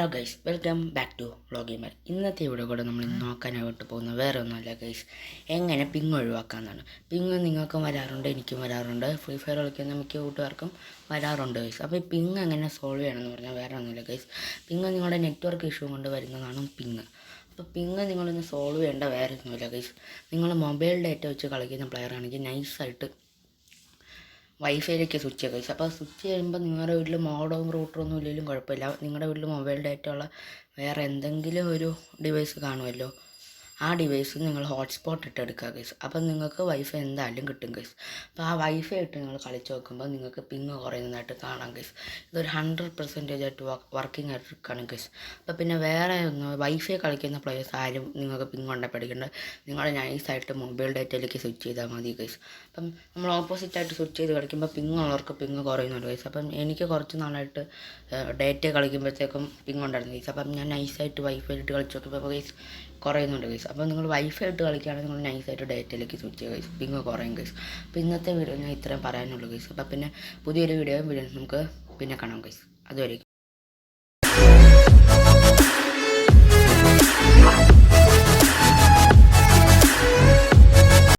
Hello guys, welcome back to വ്ളോഗിമർ. ഇന്നത്തെ video കൂടെ നമ്മൾ നോക്കാനായിട്ട് പോകുന്ന വേറെ ഒന്നുമല്ല ഗൈസ്, എങ്ങനെ പിങ് ഒഴിവാക്കാമെന്നാണ്. പിങ് നിങ്ങൾക്കും വരാറുണ്ട്, എനിക്കും വരാറുണ്ട്, ഫ്രീ ഫയർ കളിക്കുന്ന മിക്ക കൂട്ടുകാർക്കും വരാറുണ്ട് ഗൈസ്. അപ്പോൾ ഈ പിങ് എങ്ങനെ സോൾവ് ചെയ്യണമെന്ന് പറഞ്ഞാൽ വേറെ ഒന്നുമില്ല ഗൈസ്, പിങ് നിങ്ങളുടെ നെറ്റ്വർക്ക് ഇഷ്യൂ കൊണ്ട് വരുന്നതാണ് പിങ്. അപ്പോൾ പിങ് നിങ്ങളൊന്ന് സോൾവ് ചെയ്യേണ്ട വേറെ ഒന്നുമില്ല ഗൈസ്. നിങ്ങൾ മൊബൈൽ ഡാറ്റ വെച്ച് കളിക്കുന്ന പ്ലെയർ ആണെങ്കിൽ നൈസായിട്ട് വൈഫൈയിലേക്ക് സ്വിച്ച് ചെയ്യുക ഗൈസ്. അപ്പോൾ സ്വിച്ച് ചെയ്യുമ്പോൾ നിങ്ങളുടെ വീട്ടിൽ മോഡവും റൂട്ടറൊന്നും ഇല്ലെങ്കിലും കുഴപ്പമില്ല, നിങ്ങളുടെ വീട്ടിൽ മൊബൈൽ ഡാറ്റ ഉള്ള വേറെ എന്തെങ്കിലും ഒരു ഡിവൈസ് കാണുമല്ലോ, ആ ഡിവൈസ് നിങ്ങൾ ഹോട്ട്സ്പോട്ട് ഇട്ട് എടുക്കുക ഗൈസ്. അപ്പം നിങ്ങൾക്ക് വൈഫൈ എന്തായാലും കിട്ടും ഗൈസ്. അപ്പോൾ ആ വൈഫൈ ഇട്ട് നിങ്ങൾ കളിച്ച് നോക്കുമ്പോൾ നിങ്ങൾക്ക് പിങ് കുറയുന്നതായിട്ട് കാണാം ഗൈസ്. ഇതൊരു 100% ആയിട്ട് വർക്കിംഗ് ആയിട്ട് എടുക്കുകയാണ് ഗൈസ്. അപ്പോൾ പിന്നെ വേറെ ഒന്ന് വൈഫൈ കളിക്കുന്ന പ്ലേയേഴ്സ് ആരും നിങ്ങൾക്ക് പിങ് കൊണ്ടേ പഠിക്കേണ്ട, നിങ്ങൾ നൈസായിട്ട് മൊബൈൽ ഡാറ്റയിലേക്ക് സ്വിച്ച് ചെയ്താൽ മതി ഗൈസ്. അപ്പം നമ്മൾ ഓപ്പോസിറ്റായിട്ട് സ്വിച്ച് ചെയ്ത് കളിക്കുമ്പോൾ പിങ് ഉള്ളവർക്ക് പിങ് കുറയുന്നുണ്ട് ഗൈസ്. അപ്പം എനിക്ക് കുറച്ച് നാളായിട്ട് ഡാറ്റ കളിക്കുമ്പോഴത്തേക്കും പിങ് ഉണ്ടായിരുന്നു ഗൈസ്. അപ്പം ഞാൻ നൈസായിട്ട് വൈഫൈ ഇട്ട് കളിച്ച് നോക്കുമ്പോൾ ഗൈസ് കുറയുന്നുണ്ട് ഗൈസ്. അപ്പോൾ നിങ്ങൾ വൈഫൈ ഇട്ട് കളിക്കുകയാണെങ്കിൽ നിങ്ങൾ നൈസായിട്ട് ഡാറ്റയിലേക്ക് സ്വിച്ച് ചെയ്യുക ഗൈസ്, പിങ് കുറയും ഗൈസ്. അപ്പോൾ ഇന്നത്തെ വീഡിയോ ഞാൻ ഇത്രയും പറയാനുള്ളൂ ഗൈസ്. അപ്പോൾ പിന്നെ പുതിയൊരു വീഡിയോ നമുക്ക് പിന്നെ കാണാം ഗൈസ്. അതുവരെ.